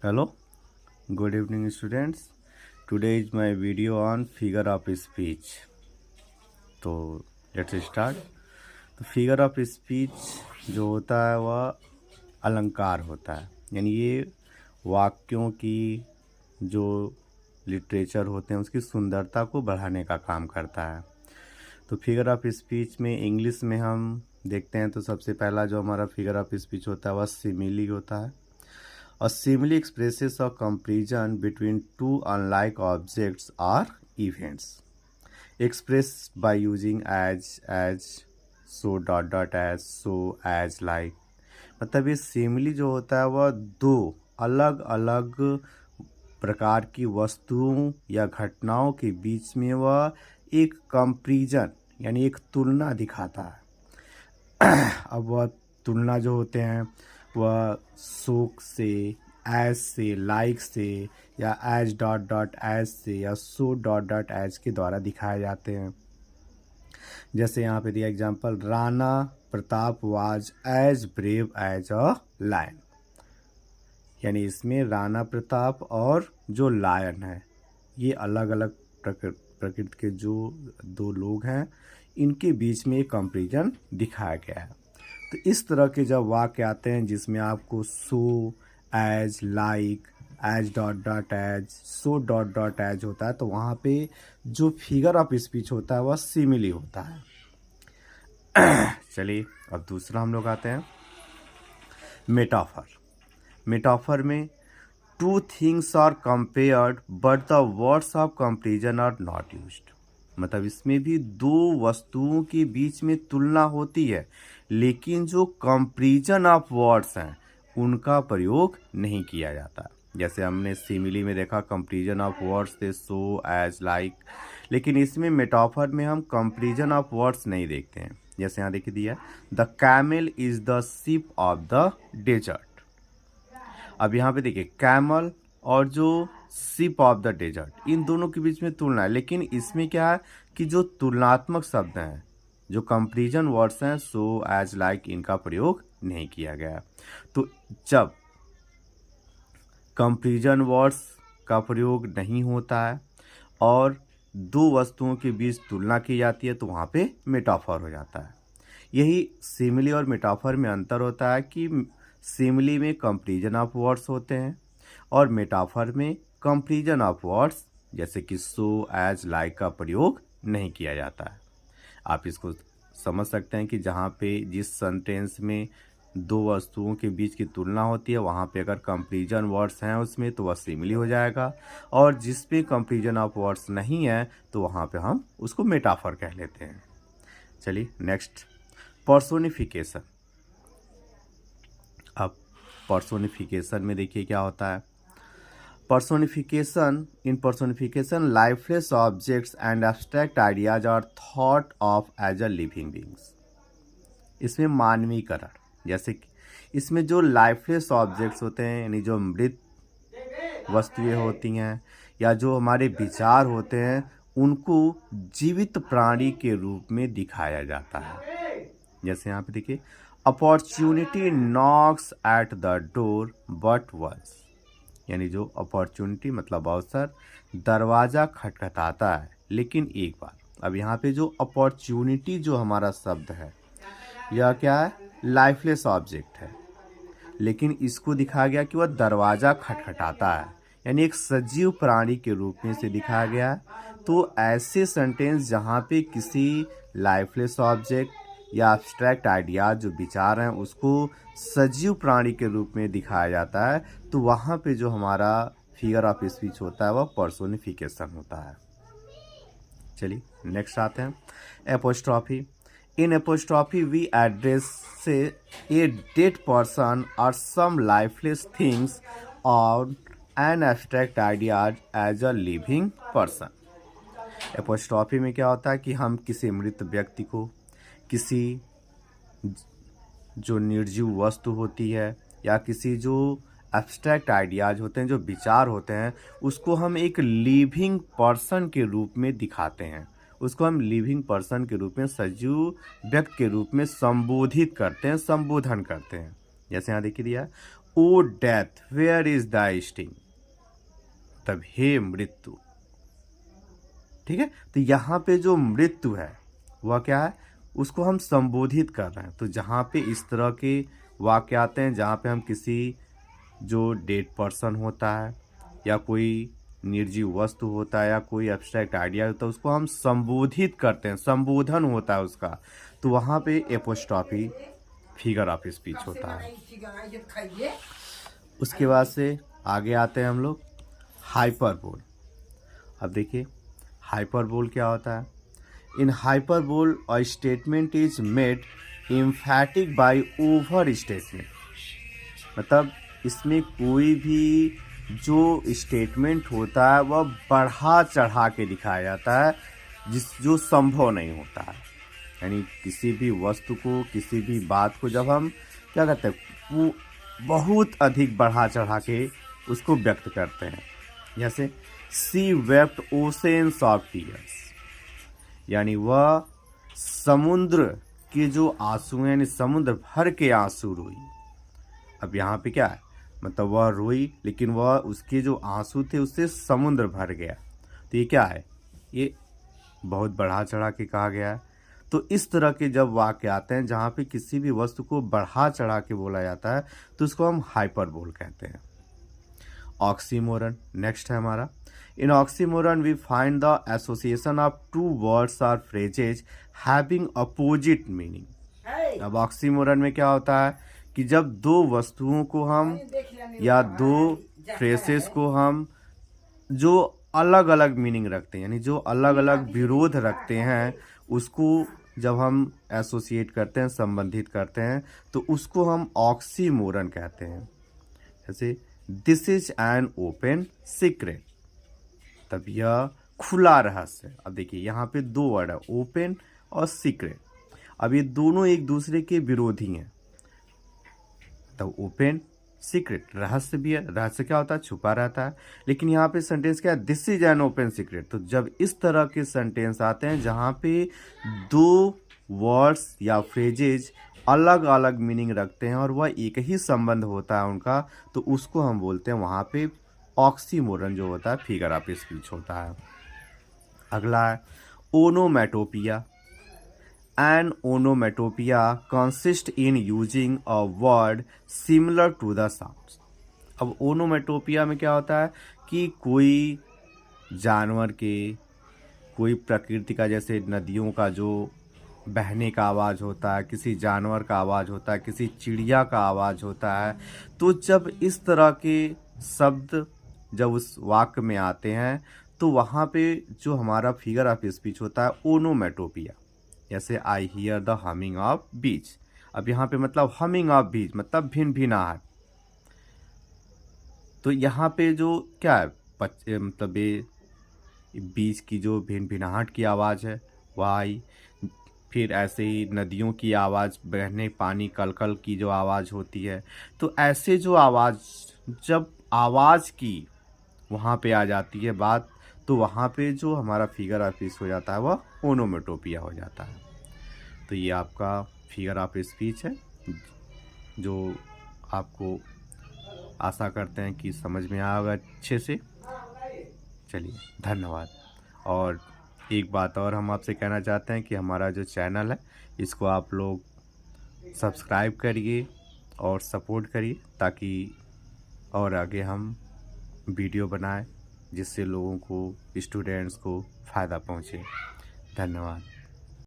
Hello, good evening students. Today is my video on figure of speech. तो let's start. तो figure of speech जो होता है वह अलंकार होता है, यानी ये वाक्यों की जो लिटरेचर होते हैं उसकी सुंदरता को बढ़ाने का काम करता है। तो फिगर ऑफ स्पीच में इंग्लिश में हम देखते हैं तो सबसे पहला जो हमारा फिगर ऑफ स्पीच होता है वह सिमिली होता है। A simile expresses a comparison between two unlike objects or events, expressed by using as, so as, so as like। मतलब ये सिमिली जो होता है वह दो अलग अलग प्रकार की वस्तुओं या घटनाओं के बीच में वह एक कंपैरिजन यानी एक तुलना दिखाता है। अब वह तुलना जो होते हैं वह शोक से, एज से, लाइक से, या एज डॉट डॉट एज से, या सो डॉट डॉट एज के द्वारा दिखाए जाते हैं। जैसे यहाँ पे दिया example, Rana Pratap was as brave as a lion. यानी इसमें राणा प्रताप और जो लायन है ये अलग अलग प्रकृति के जो दो लोग हैं इनके बीच में एक कंपैरिजन दिखाया गया है। तो इस तरह के जब वाक्य आते हैं जिसमें आपको so, edge, like, edge dot dot edge, so dot dot edge होता है तो वहाँ पे जो फिगर ऑफ स्पीच होता है वह सिमिली होता है। चलिए अब दूसरा हम लोग आते हैं मेटाफर। मेटाफर में two things are compared but the words of comparison are not used. मतलब इसमें भी दो वस्तुओं के बीच में तुलना होती है लेकिन जो कंपैरिजन ऑफ वर्ड्स हैं उनका प्रयोग नहीं किया जाता। जैसे हमने सिमिली में देखा कंपैरिजन ऑफ वर्ड्स थे सो, एज, लाइक, लेकिन इसमें मेटाफर में हम कंपैरिजन ऑफ वर्ड्स नहीं देखते हैं। जैसे यहाँ देखिए दिया, the camel is the ship of the desert. अब यहाँ पे देखिए कैमल और जो शिप ऑफ द डेजर्ट इन दोनों के बीच में तुलना है, लेकिन इसमें क्या है कि जो तुलनात्मक शब्द हैं, जो कंपैरिजन वर्ड्स हैं सो, एज, लाइक, इनका प्रयोग नहीं किया गया। तो जब कंपैरिजन वर्ड्स का प्रयोग नहीं होता है और दो वस्तुओं के बीच तुलना की जाती है तो वहाँ पे मेटाफर हो जाता है। यही सिमिली और मेटाफर में अंतर होता है कि सिमिली में कंपैरिजन ऑफ वर्ड्स होते हैं और मेटाफर में कंपैरिजन ऑफ वर्ड्स जैसे कि सो, एज, लाइक का प्रयोग नहीं किया जाता है। आप इसको समझ सकते हैं कि जहाँ पे जिस सेंटेंस में दो वस्तुओं के बीच की तुलना होती है वहाँ पे अगर कंपैरिजन वर्ड्स हैं उसमें तो वह सिमिली हो जाएगा, और जिस पे कंपैरिजन ऑफ वर्ड्स नहीं है तो वहाँ पे हम उसको मेटाफर कह लेते हैं। चलिए नेक्स्ट, पर्सोनिफिकेशन। अब पर्सोनिफिकेशन में देखिए क्या होता है। In personification, lifeless objects and abstract ideas are thought of as a living beings। इसमें मानवीकरण, जैसे कि इसमें जो लाइफलेस ऑब्जेक्ट्स होते हैं यानी जो मृत वस्तुएं होती हैं या जो हमारे विचार होते हैं उनको जीवित प्राणी के रूप में दिखाया जाता है। जैसे यहाँ पे देखिए, opportunity knocks at the door but once. यानी जो अपॉर्चुनिटी मतलब अवसर दरवाज़ा खटखटाता है लेकिन एक बार। अब यहाँ पे जो अपॉर्चुनिटी जो हमारा शब्द है यह क्या है, लाइफलेस ऑब्जेक्ट है, लेकिन इसको दिखाया गया कि वह दरवाज़ा खटखटाता है यानी एक सजीव प्राणी के रूप में से दिखाया गया है। तो ऐसे सेंटेंस जहाँ पे किसी लाइफलेस ऑब्जेक्ट या एब्स्ट्रैक्ट आइडियाज जो विचार हैं उसको सजीव प्राणी के रूप में दिखाया जाता है तो वहाँ पे जो हमारा फिगर ऑफ स्पीच होता है वह पर्सोनिफिकेशन होता है। चलिए नेक्स्ट आते हैं apostrophe. In apostrophe we address से ए डेड पर्सन और सम लाइफलेस थिंग्स और an abstract ideas as a living person. Apostrophe में क्या होता है कि हम किसी मृत व्यक्ति को, किसी जो निर्जीव वस्तु होती है या किसी जो एब्स्ट्रैक्ट आइडियाज होते हैं, जो विचार होते हैं, उसको हम एक लिविंग पर्सन के रूप में दिखाते हैं। उसको हम लिविंग पर्सन के रूप में, सजीव व्यक्ति के रूप में संबोधित करते हैं, संबोधन करते हैं। जैसे यहाँ देखिए दिया, O death where is the sting, तब हे मृत्यु। ठीक है, तो यहाँ पे जो मृत्यु है वह क्या है, उसको हम संबोधित कर रहे हैं। तो जहाँ पे इस तरह के वाक्य आते हैं जहाँ पे हम किसी जो डेड पर्सन होता है या कोई निर्जीव वस्तु होता है या कोई एब्स्ट्रैक्ट आइडिया होता है उसको हम संबोधित करते हैं, संबोधन होता है उसका, तो वहाँ पे एपोस्ट्रॉफी फिगर ऑफ स्पीच होता है। उसके बाद से आगे आते हैं हम लोग हाइपरबोल। अब देखिए हाइपरबोल क्या होता है। In hyperbole a statement is made emphatic by over statement, मतलब इसमें कोई भी जो स्टेटमेंट होता है वह बढ़ा चढ़ा के दिखाया जाता है जो संभव नहीं होता है। यानी किसी भी वस्तु को, किसी भी बात को जब हम क्या करते हैं, वो बहुत अधिक बढ़ा चढ़ा के उसको व्यक्त करते हैं। जैसे सी वेप्ट ओसेन्स ऑफ टीयर्स, यानी वह समुद्र के जो आंसू हैं, यानी समुद्र भर के आंसू रोई। अब यहाँ पे क्या है, मतलब वह रोई लेकिन वह उसके जो आंसू थे उससे समुद्र भर गया। तो ये क्या है, ये बहुत बढ़ा चढ़ा के कहा गया है। तो इस तरह के जब वाक्य आते हैं जहाँ पे किसी भी वस्तु को बढ़ा चढ़ा के बोला जाता है तो उसको हम हाइपरबोल कहते हैं। ऑक्सीमोरन नेक्स्ट है हमारा। In oxymoron we find the association of two words और फ्रेजेज हैविंग अपोजिट मीनिंग। अब ऑक्सीमोरन में क्या होता है कि जब दो वस्तुओं को हम या दो फ्रेजेस को हम जो अलग अलग मीनिंग रखते हैं, यानी जो अलग अलग विरोध रखते हैं, उसको जब हम एसोसिएट करते हैं, संबंधित करते हैं, तो उसको हम ऑक्सीमोरन कहते हैं। जैसे this is an open secret, तब यह खुला रहस्य। अब देखिए यहाँ पे दो वर्ड है, ओपन और सीक्रेट। अब ये दोनों एक दूसरे के विरोधी हैं। तब ओपन सीक्रेट रहस्य भी है, रहस्य क्या होता है, छुपा रहता है। लेकिन यहाँ पे सेंटेंस क्या है, this is an open secret. तो जब इस तरह के सेंटेंस आते हैं जहाँ पे दो वर्ड्स या फ्रेजेज अलग अलग मीनिंग रखते हैं और वह एक ही संबंध होता है उनका, तो उसको हम बोलते हैं वहाँ पे ऑक्सीमोरन जो होता है फिगर ऑफ स्पीच होता है। अगला है onomatopoeia. An onomatopoeia consists in using a word similar to the sounds। अब ओनोमेटोपिया में क्या होता है कि कोई जानवर के, कोई प्रकृति का, जैसे नदियों का जो बहने का आवाज़ होता है, किसी जानवर का आवाज़ होता है, किसी चिड़िया का आवाज़ होता है, तो जब इस तरह के शब्द जब उस वाक्य में आते हैं तो वहाँ पे जो हमारा फिगर ऑफ स्पीच होता है ओनोमेटोपिया। जैसे I hear the humming of beach. अब यहाँ पे मतलब हमिंग ऑफ बीच मतलब भिनभिनाहट। तो यहाँ पे जो क्या है, मतलब ये बीच की जो भिनभिनाहट की आवाज़ है वह आई। फिर ऐसे ही नदियों की आवाज़, बहने पानी कलकल की जो आवाज़ होती है, तो ऐसे जो आवाज़, जब आवाज़ की वहाँ पे आ जाती है बात, तो वहाँ पे जो हमारा फिगर ऑफ स्पीच हो जाता है वह ओनोमेटोपिया हो जाता है। तो ये आपका फिगर ऑफ स्पीच है जो आपको आशा करते हैं कि समझ में आएगा अच्छे से। चलिए धन्यवाद। और एक बात और हम आपसे कहना चाहते हैं कि हमारा जो चैनल है इसको आप लोग सब्सक्राइब करिए और सपोर्ट करिए ताकि और आगे हम वीडियो बनाएं जिससे लोगों को, स्टूडेंट्स को फ़ायदा पहुँचे। धन्यवाद।